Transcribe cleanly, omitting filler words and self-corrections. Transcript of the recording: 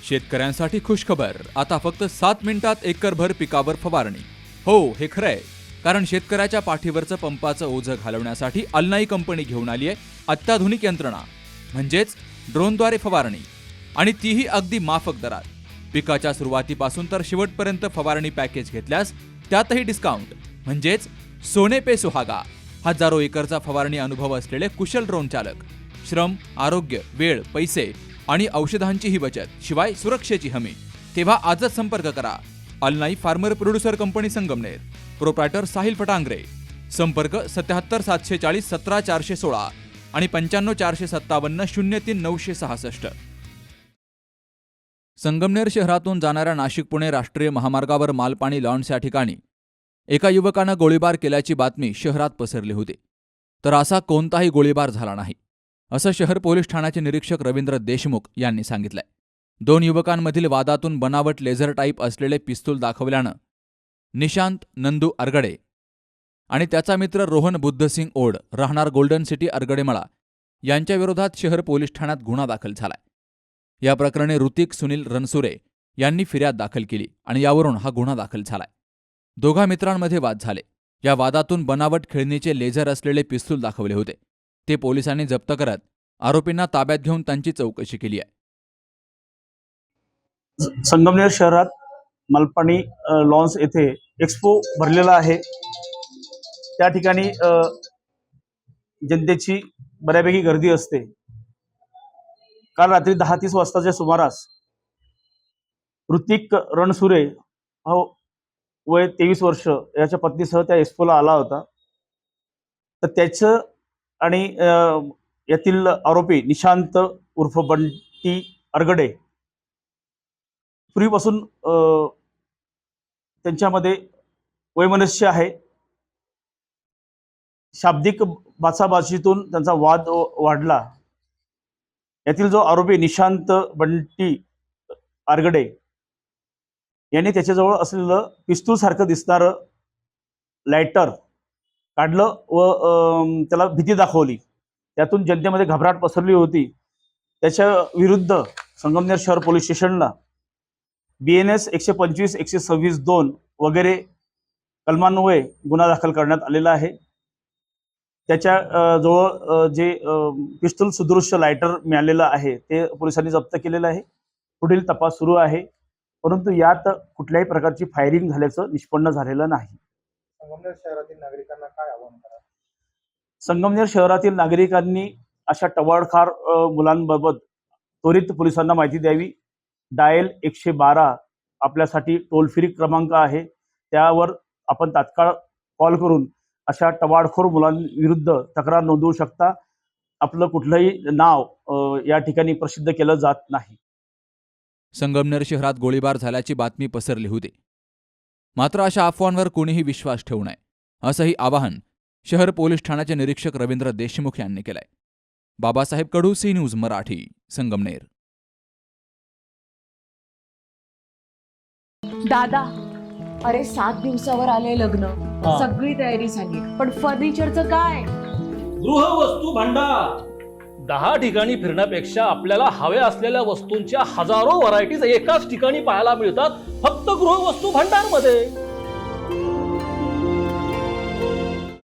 शेतकऱ्यांसाठी खुशखबर, आता फक्त 7 मिनिटात एकरभर पिकावर फवारणी. हो, हे खरंय, कारण शेतकऱ्याच्या पाठीवरचं पंपाचं ओझं घालवण्यासाठी अल्नाई कंपनी घेऊन आली आहे अत्याधुनिक यंत्रणा, म्हणजेच ड्रोनद्वारे फवारणी, आणि तीही अगदी माफक दरात. पिकाच्या सुरुवातीपासून तर शेवटपर्यंत फवारणी पॅकेज घेतल्यास त्यातही डिस्काउंट, म्हणजेच सोने पे सुहागा. हजारो एकरचा फवारणी अनुभव असलेले कुशल ड्रोन चालक, श्रम, आरोग्य, वेळ, पैसे आणि औषधांचीही बचत, शिवाय सुरक्षेची हमी. तेव्हा आजच संपर्क करा. अल्नाई farmer producer company Sangamner, proprietor Sahil Fatangare. संपर्क 77 740 17 416 आणि 95 457 03 966. संगमनेर शहरातून जाणाऱ्या नाशिक पुणे राष्ट्रीय महामार्गावर मालपाणी लॉन्स या ठिकाणी एका युवकानं गोळीबार केल्याची बातमी शहरात पसरली होती. तर असा कोणताही गोळीबार झाला नाही, असं शहर पोलीस ठाण्याचे निरीक्षक रवींद्र देशमुख यांनी सांगितलंय. 2 युवकांमधील वादातून बनावट लेझर टाईप असलेले पिस्तूल दाखवल्यानं निशांत नंदू अरगडे आणि त्याचा मित्र रोहन बुद्धसिंग ओड, राहणार गोल्डन सिटी अरगडेमळा, यांच्या विरोधात शहर पोलीस ठाण्यात गुन्हा दाखल झालाय. या प्रकरणी ऋतिक सुनील रणसुरे यांनी फिर्याद दाखल केली आणि यावरून हा गुन्हा दाखल झालाय. दोघा मित्रांमध्ये वाद झाले. या वादातून बनावट खेळणीचे लेझर असलेले पिस्तूल दाखवले होते. ते पोलिसांनी जप्त करत आरोपींना ताब्यात घेऊन त्यांची चौकशी केली आहे. संगमनेर शहरात मालपाणी लॉन्स येथे एक्सपो भरलेला आहे. त्या ठिकाणी जनतेची बऱ्यापैकी गर्दी असते. काल रात्री 10:30 वाजताच्या सुमारास ऋतिक रणसुरे हा वय 23 वर्ष याच्या पत्नीसह त्या एक्सपोला आला होता. तर त्याचं आणि यातील आरोपी निशांत उर्फ बंटी अरगडे पूर्वीपासून त्यांच्यामध्ये वैमनस्य आहे. शाब्दिक बाचाबाचीतून त्यांचा वाद वाढला. यातील जो आरोपी निशांत बंटी अरगडे यांनी त्याच्याजवळ असलेलं पिस्तूल सारखं दिसणारं लायटर काढलं व त्याला भीती दाखवली. त्यातून जनतेमध्ये घबराट पसरली होती. त्याच्या विरुद्ध संगमनेर शहर पोलीस स्टेशनला BNS 125 126 2 वगैरे कलमान्वये गुन्हा दाखल करण्यात आलेला आहे. त्याच्या जवळ जे पिस्तूल सदृश्य लायटर मिळालेलं आहे ते पोलिसांनी जप्त केलेलं आहे. पुढील तपास सुरू आहे, परंतु यात कुठल्याही प्रकारची फायरिंग झाल्याचं निष्पन्न झालेलं नाही. संगमनेर शहरातील नागरिकांना काय आवाहन करा? संगमनेर शहरातील नागरिकांनी अशा टवाळखार मुलांबाबत त्वरित पोलिसांना माहिती द्यावी. डायल 112 आपल्यासाठी टोल फ्री क्रमांक आहे. त्यावर आपण तात्काळ कॉल करून अशा टवाळखोर मुलांविरुद्ध तक्रार नोंदवू शकता. आपलं कुठलंही नाव या ठिकाणी प्रसिद्ध केलं जात नाही. संगमनेर शहरात गोळीबार झाल्याची बातमी पसरली होती. मात्र अशा अफवांवर कोणीही विश्वास ठेवू नये, असंही आवाहन शहर पोलीस ठाण्याचे निरीक्षक रवींद्र देशमुख यांनी केलंय. बाबासाहेब कडू, सी न्यूज मराठी, संगमनेर. दादा, अरे 7 दिवसावर आले लग्न, सगळी तयारी झाली, पण फर्निचरचं काय? गृहवस्तू भांडार 10 ठिकाणी फिरण्यापेक्षा आपल्याला हव्या असलेल्या वस्तूंच्या हजारो व्हरायटीज एकाच ठिकाणी पाहायला मिळतात, फक्त गृहवस्तू भांडार मध्ये.